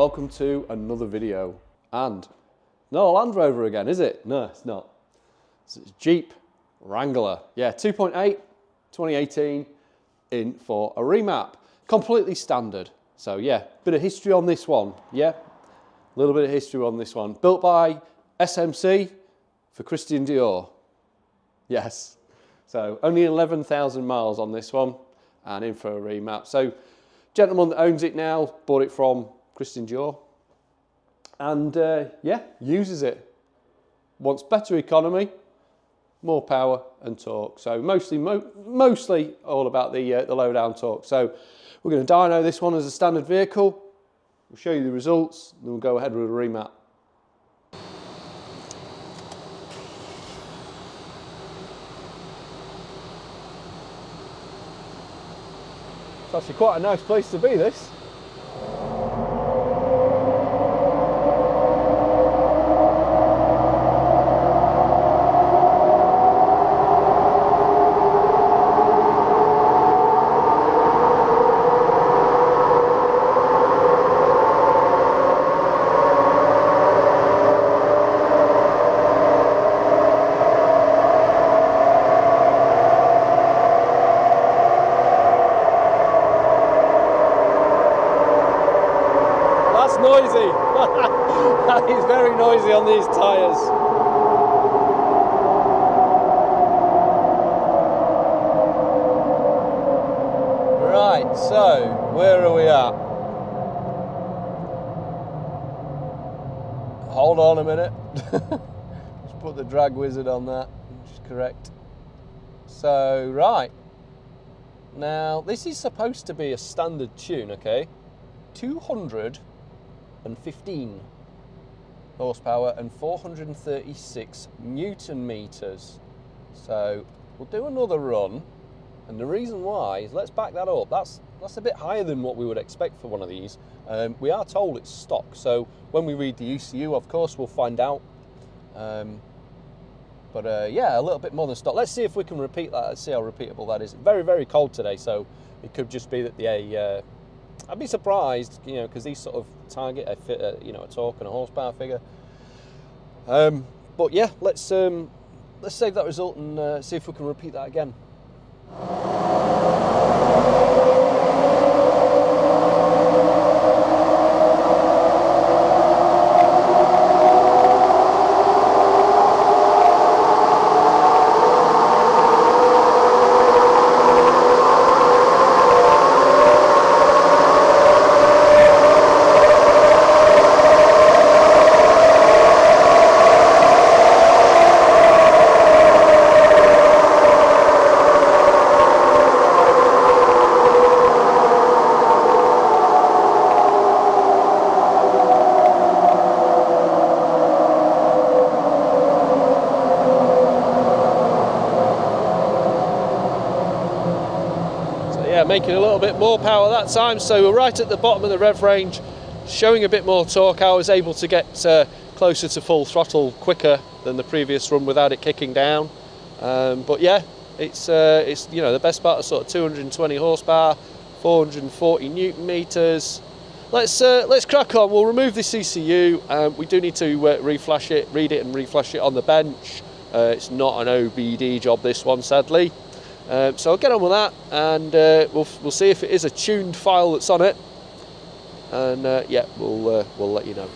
welcome to another video. And not a Land Rover again, is it? No, it's not. It's Jeep Wrangler. Yeah, 2.8, 2018, in for a remap. Completely standard. So yeah, bit of history on this one. Yeah, a little bit of history on this one. Built by SMC for Christian Dior. Yes. So only 11,000 miles on this one and in for a remap. So gentleman that owns it now bought it from Christian Dior and yeah, uses it. Wants better economy, more power and torque. So mostly all about the low-down torque. So we're going to dyno this one as a standard vehicle. We'll show you the results and then we'll go ahead with a remap. It's actually quite a nice place to be, this. Noisy. He's very noisy on these tyres. Right, so where are we at? Hold on a minute. Just put the drag wizard on that, which is correct. So, right. Now, this is supposed to be a standard tune, okay? 215 horsepower and 436 Newton meters. So we'll do another run, and the reason why is, let's back that up. That's a bit higher than what we would expect for one of these. We are told it's stock, so when we read the ECU, of course, we'll find out. But yeah, a little bit more than stock. Let's see if we can repeat that. Let's see how repeatable that is. Very, very cold today, so it could just be that the I'd be surprised, you know, because these sort of target a you know, a torque and a horsepower figure. But yeah, let's save that result and see if we can repeat that again. Yeah, making a little bit more power that time, so we're right at the bottom of the rev range, showing a bit more torque. I was able to get closer to full throttle quicker than the previous run without it kicking down. But yeah, it's you know, the best part of sort of 220 horsepower, 440 Newton meters. Let's crack on. We'll remove this ECU. We do need to reflash it, read it, and reflash it on the bench. It's not an OBD job, this one, sadly. So I'll get on with that, and we'll see if it is a tuned file that's on it, and yeah, we'll let you know.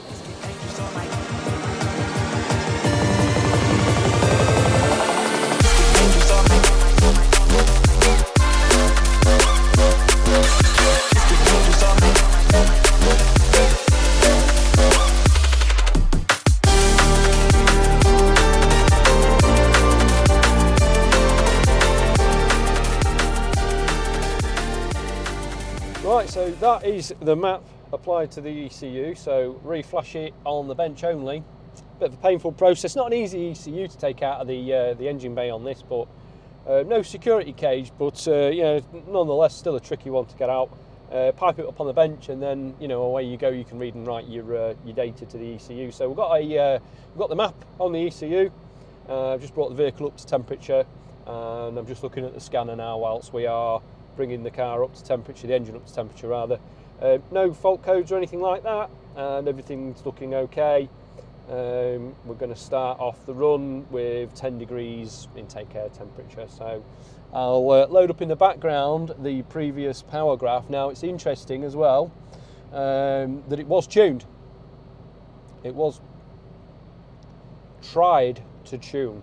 Right, so that is the map applied to the ECU, so reflash it on the bench only. Bit of a painful process, not an easy ECU to take out of the engine bay on this, but no security cage, but you know, nonetheless still a tricky one to get out. Pipe it up on the bench, and then, you know, away you go. You can read and write your data to the ECU. So we've got the map on the ECU. I've just brought the vehicle up to temperature, and I'm just looking at the scanner now whilst we are bringing the car up to temperature, the engine up to temperature rather. No fault codes or anything like that. and everything's looking okay. We're going to start off the run with 10 degrees intake air temperature. So I'll load up in the background the previous power graph. Now it's interesting as well that it was tuned. It was tried to tune.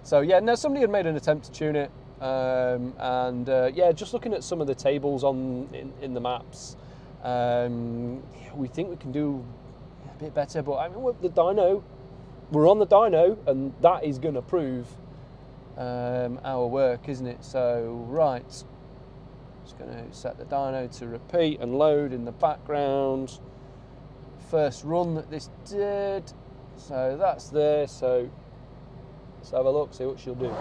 So yeah, no, somebody had made an attempt to tune it, and yeah, just looking at some of the tables in the maps, we think we can do a bit better. But I mean, we're on the dyno, and that is going to prove our work, isn't it? So right, just going to set the dyno to repeat and load in the background. First run that this did, so that's there. So let's have a look, see what she'll do.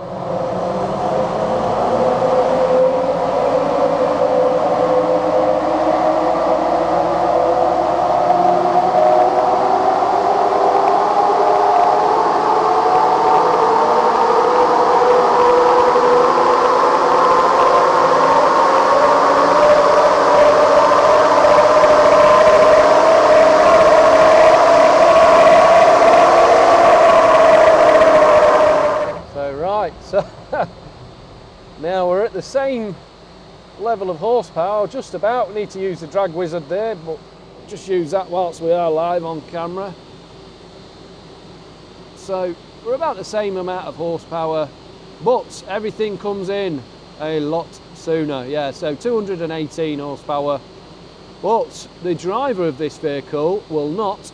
So now we're at the same level of horsepower, just about. We need to use the drag wizard there, but just use that whilst we are live on camera. So we're about the same amount of horsepower, but everything comes in a lot sooner. Yeah, so 218 horsepower, but the driver of this vehicle will not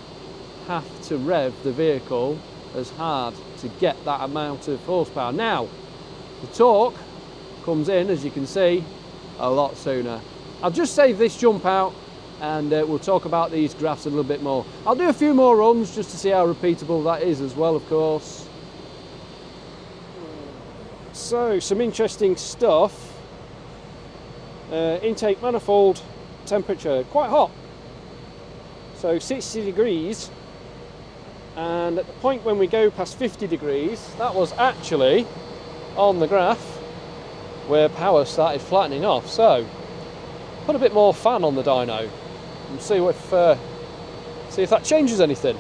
have to rev the vehicle as hard to get that amount of horsepower. Now, the torque comes in, as you can see, a lot sooner. I'll just save this jump out, and we'll talk about these graphs a little bit more. I'll do a few more runs just to see how repeatable that is as well, of course. So, some interesting stuff. Intake manifold temperature, quite hot. So 60 degrees. And at the point when we go past 50 degrees, that was actually on the graph where power started flattening off. So put a bit more fan on the dyno and see if that changes anything.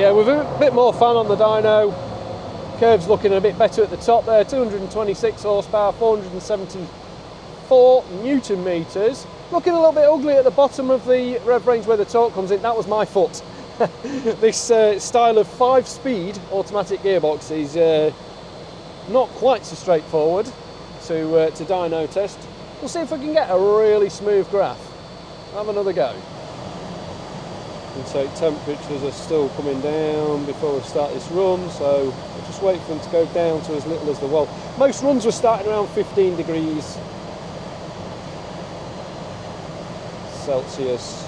With a bit more fan on the dyno, curve's looking a bit better at the top there. 226 horsepower, 474 Newton meters. Looking a little bit ugly at the bottom of the rev range where the torque comes in. That was my foot. This style of 5-speed automatic gearbox is not quite so straightforward to dyno test. We'll see if we can get a really smooth graph. Have another go. Intake temperatures are still coming down before we start this run, so we'll just wait for them to go down to as little as the well. Most runs were starting around 15 degrees Celsius.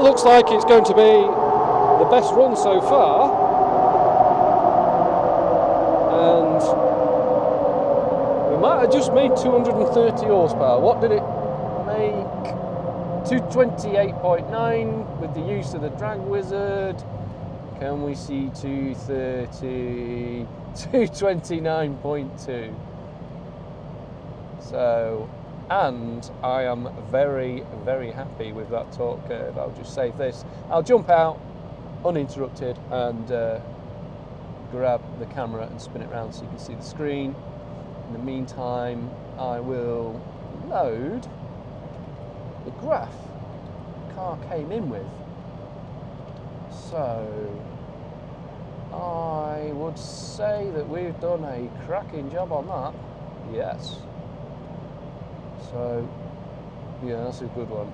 Looks like it's going to be the best run so far, and we might have just made 230 horsepower. What did it make? 228.9 with the use of the drag wizard, Can we see 230, 229.2? So, and I am very, very happy with that torque curve. I'll just save this. I'll jump out uninterrupted and grab the camera and spin it around so you can see the screen. In the meantime, I will load the graph the car came in with. So I would say that we've done a cracking job on that. Yes. So yeah, that's a good one.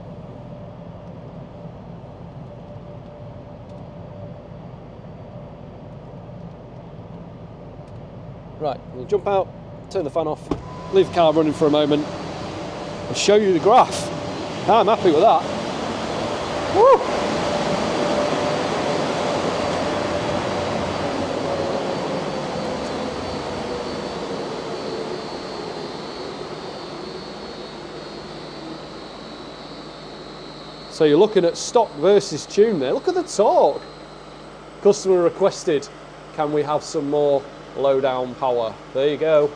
Right, we'll jump out, turn the fan off, leave the car running for a moment and show you the graph. I'm happy with that. Woo! So you're looking at stock versus tune there. Look at the torque. Customer requested, can we have some more low down power? There you go.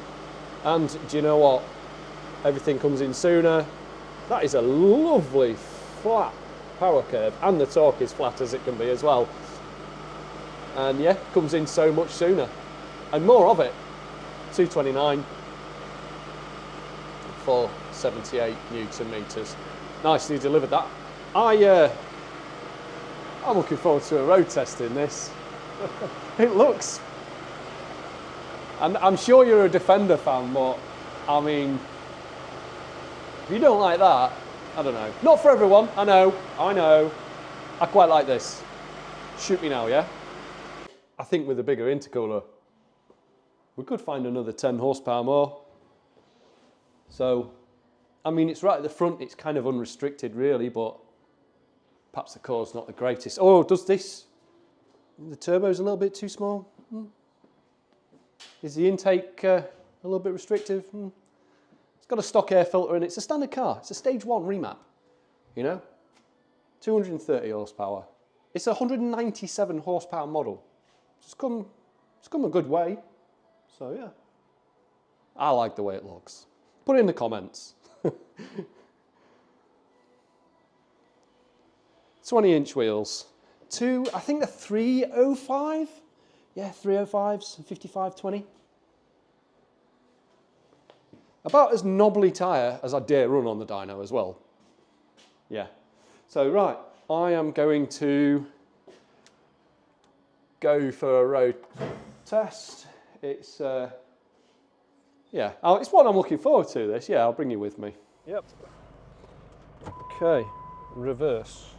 And do you know what? Everything comes in sooner. That is a lovely flat power curve, and the torque is flat as it can be as well. And yeah, comes in so much sooner. And more of it. 229 for 78 Newton meters. Nicely delivered that. I'm looking forward to a road test in this. It looks, and I'm sure you're a Defender fan, but I mean, if you don't like that, I don't know. Not for everyone, I know. I quite like this. Shoot me now, yeah? I think with a bigger intercooler, we could find another 10 horsepower more. So, I mean, it's right at the front, it's kind of unrestricted really, but perhaps the core's not the greatest. Oh, does this? The turbo's a little bit too small. Is the intake a little bit restrictive? It's got a stock air filter and it's a standard car. It's a stage 1 remap, you know? 230 horsepower. It's a 197 horsepower model. It's come a good way. So yeah, I like the way it looks. Put it in the comments. 20-inch wheels. I think they're 305. Yeah, 305s, 55/20. About as knobbly tyre as I dare run on the dyno as well. Yeah. So right, I am going to go for a road test. It's yeah, it's one I'm looking forward to. This, yeah, I'll bring you with me. Yep. Okay, reverse.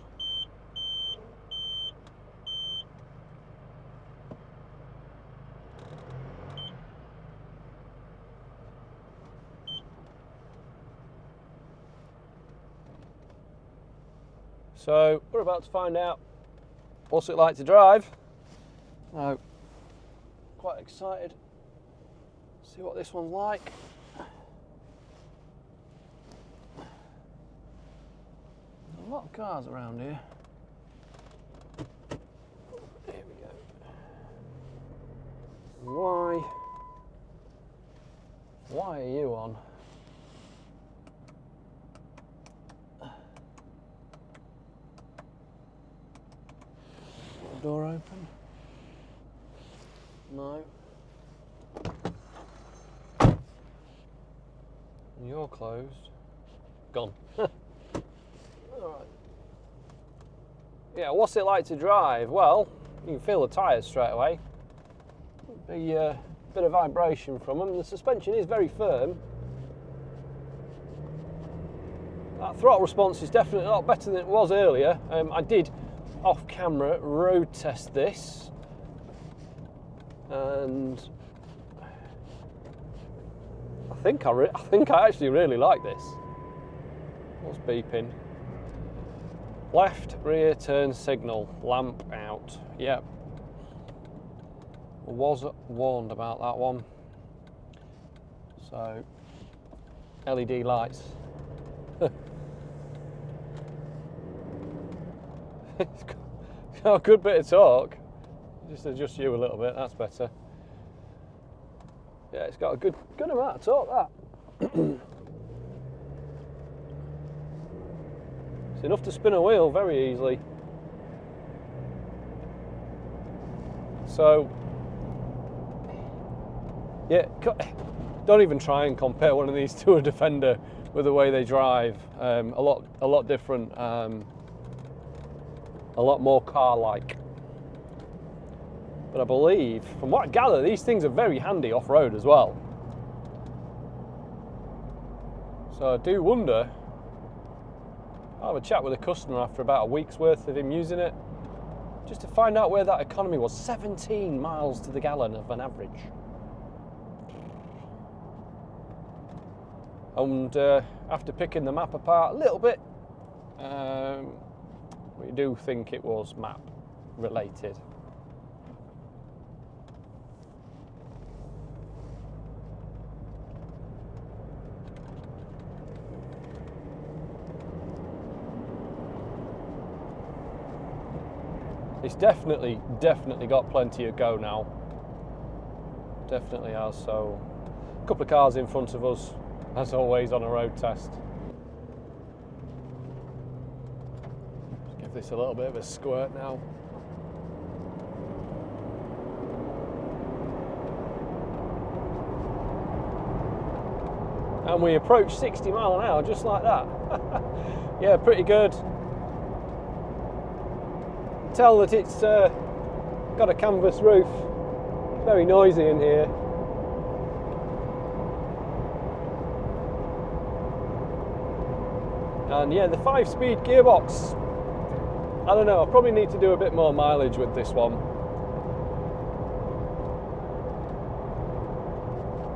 So we're about to find out what's it like to drive. Now, quite excited to see what this one's like. There's a lot of cars around here. Here we go. Why are you on? Door open? No. You're closed. Gone. Alright. Yeah, what's it like to drive? Well, you can feel the tyres straight away. Be a bit of vibration from them. The suspension is very firm. That throttle response is definitely a lot better than it was earlier. I did off camera road test this, and I think I actually really like this. What's beeping? Left rear turn signal, lamp out. Yep. Was warned about that one. So LED lights. It's got a good bit of torque. Just adjust you a little bit, that's better. Yeah, it's got a good amount of torque, that. It's enough to spin a wheel very easily. So, yeah, don't even try and compare one of these to a Defender with the way they drive. A lot different, a lot more car-like. But I believe, from what I gather, these things are very handy off-road as well. So I do wonder, I'll have a chat with a customer after about a week's worth of him using it, just to find out where that economy was. 17 miles to the gallon of an average. And after picking the map apart a little bit, we do think it was map related. It's definitely got plenty of go now. Definitely has. So, a couple of cars in front of us, as always, on a road test. Just give this a little bit of a squirt now. And we approach 60 mile an hour just like that. Yeah, pretty good. Tell that it's got a canvas roof. Very noisy in here. And yeah, the 5-speed gearbox. I don't know, I probably need to do a bit more mileage with this one.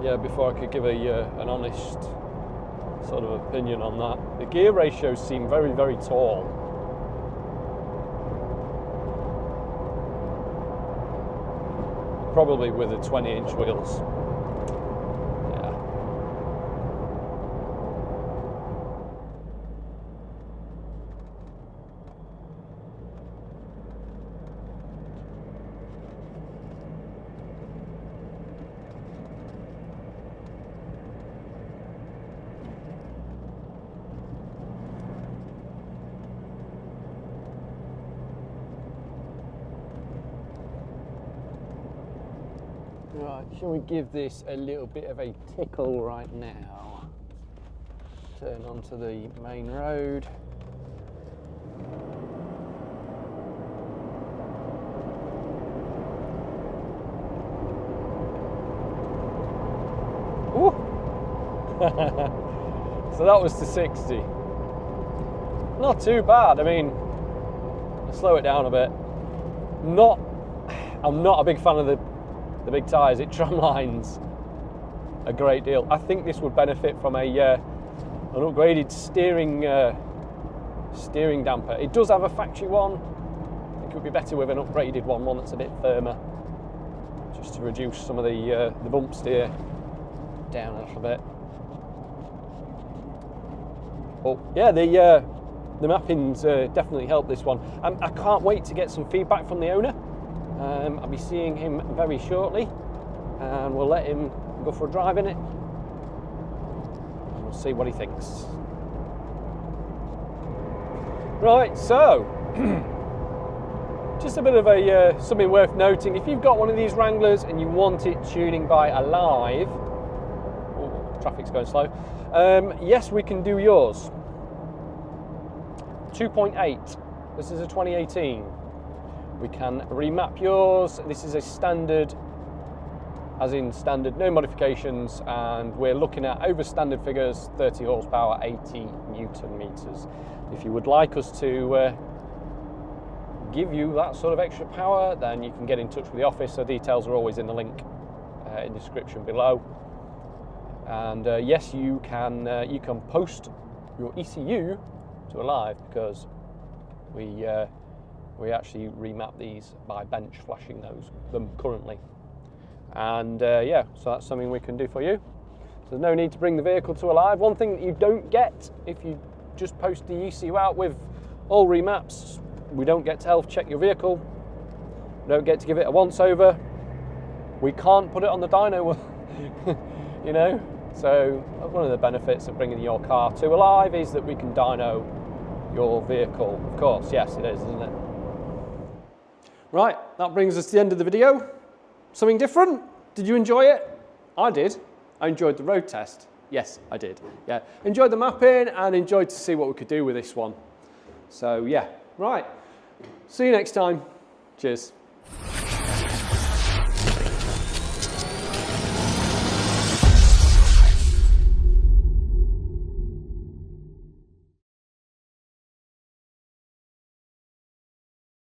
Yeah, before I could give an honest sort of opinion on that. The gear ratios seem very, very tall. Probably with the 20-inch wheels. Yeah. Right, shall we give this a little bit of a tickle right now? Turn onto the main road. Ooh. So that was to 60. Not too bad. I mean, I'll slow it down a bit. I'm not a big fan of the big tyres. It tramlines a great deal. I think this would benefit from an upgraded steering damper. It does have a factory one. I think it would be better with an upgraded one that's a bit firmer, just to reduce some of the bump steer down a little bit. But yeah, the mappings definitely help this one. I can't wait to get some feedback from the owner. I'll be seeing him very shortly, and we'll let him go for a drive in it, and we'll see what he thinks. Right, so just a bit of something worth noting. If you've got one of these Wranglers and you want it tuning by Alive, oh, traffic's going slow. Yes, we can do yours. 2.8. This is a 2018. We can remap yours. This is a standard, as in standard, no modifications, and we're looking at over standard figures, 30 horsepower, 80 Newton meters. If you would like us to give you that sort of extra power, then you can get in touch with the office. The details are always in the link in the description below. And yes, you can post your ECU to Alive, because we actually remap these by bench flashing them currently. And yeah, so that's something we can do for you. So there's no need to bring the vehicle to Alive. One thing that you don't get if you just post the ECU out with all remaps, we don't get to health check your vehicle. We don't get to give it a once over. We can't put it on the dyno, you know. So one of the benefits of bringing your car to Alive is that we can dyno your vehicle. Of course, yes, it is, isn't it? Right, that brings us to the end of the video. Something different? Did you enjoy it? I did. I enjoyed the road test. Yes, I did. Yeah, enjoyed the mapping and enjoyed to see what we could do with this one. So yeah, right. See you next time. Cheers.